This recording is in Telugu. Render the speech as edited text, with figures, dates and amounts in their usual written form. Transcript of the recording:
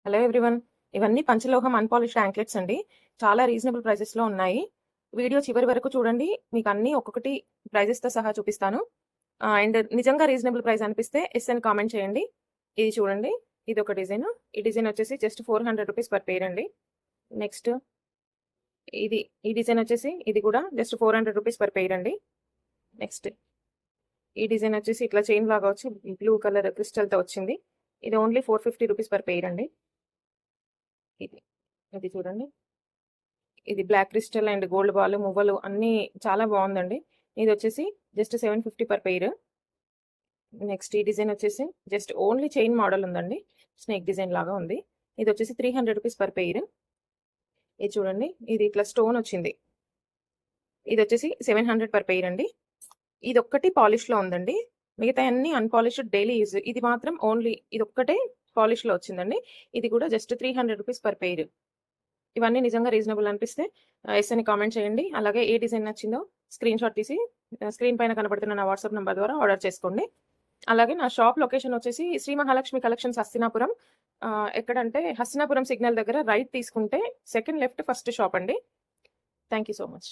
Hello everyone. ఇవన్నీ పంచలోహం అన్పాలిష్డ్ యాంక్లెట్స్ అండి. చాలా రీజనబుల్ ప్రైజెస్లో ఉన్నాయి. వీడియో చివరి వరకు చూడండి, మీకు అన్నీ ఒక్కొక్కటి ప్రైజెస్తో సహా చూపిస్తాను. అండ్ నిజంగా రీజనబుల్ ప్రైస్ అనిపిస్తే ఎస్ అని కామెంట్ చేయండి. ఇది చూడండి, ఇది ఒక డిజైన్. ఈ డిజైన్ వచ్చేసి జస్ట్ 400 రూపీస్ పర్ పేర్ అండి. నెక్స్ట్ ఈ డిజైన్ వచ్చేసి ఇది కూడా జస్ట్ 400 రూపీస్ పర్ పేర్ అండి. నెక్స్ట్ ఈ డిజైన్ వచ్చేసి ఇట్లా చైన్ లాగా వచ్చి బ్లూ కలర్ క్రిస్టల్తో వచ్చింది. ఇది ఓన్లీ 450 రూపీస్ పర్ పేర్ అండి. ఇది ఇది చూడండి, ఇది black crystal and gold ball మువ్వలు అన్నీ చాలా బాగుందండి. ఇది వచ్చేసి జస్ట్ 750 పర్ పెయిర్. నెక్స్ట్ ఈ డిజైన్ వచ్చేసి జస్ట్ ఓన్లీ చైన్ మోడల్ ఉందండి, స్నేక్ డిజైన్ లాగా ఉంది. ఇది వచ్చేసి 300 రూపీస్ పర్ పెయిర్. ఇది చూడండి, ఇది ఇట్లా స్టోన్ వచ్చింది. ఇది వచ్చేసి 700 పర్ పెయిర్ అండి. ఇది ఒక్కటి పాలిష్లో ఉందండి, మిగతా అన్ని అన్పాలిష్డ్ డైలీ యూజ్. ఇది మాత్రం ఓన్లీ ఇది ఒక్కటే పాలిష్లో వచ్చిందండి. ఇది కూడా జస్ట్ 300 రూపీస్ పర్ పెయిర్. ఇవన్నీ నిజంగా రీజనబుల్ అనిపిస్తే ఎస్ అని కామెంట్ చేయండి. అలాగే ఏ డిజైన్ నచ్చిందో స్క్రీన్ షాట్ తీసి స్క్రీన్ పైన కనబడుతున్న నా వాట్సాప్ నెంబర్ ద్వారా ఆర్డర్ చేసుకోండి. అలాగే నా షాప్ లొకేషన్ వచ్చేసి శ్రీ మహాలక్ష్మి కలెక్షన్స్ హస్తినాపురం. ఎక్కడంటే హస్తినాపురం సిగ్నల్ దగ్గర రైట్ తీసుకుంటే సెకండ్ లెఫ్ట్ ఫస్ట్ షాప్ అండి. Thank you so much.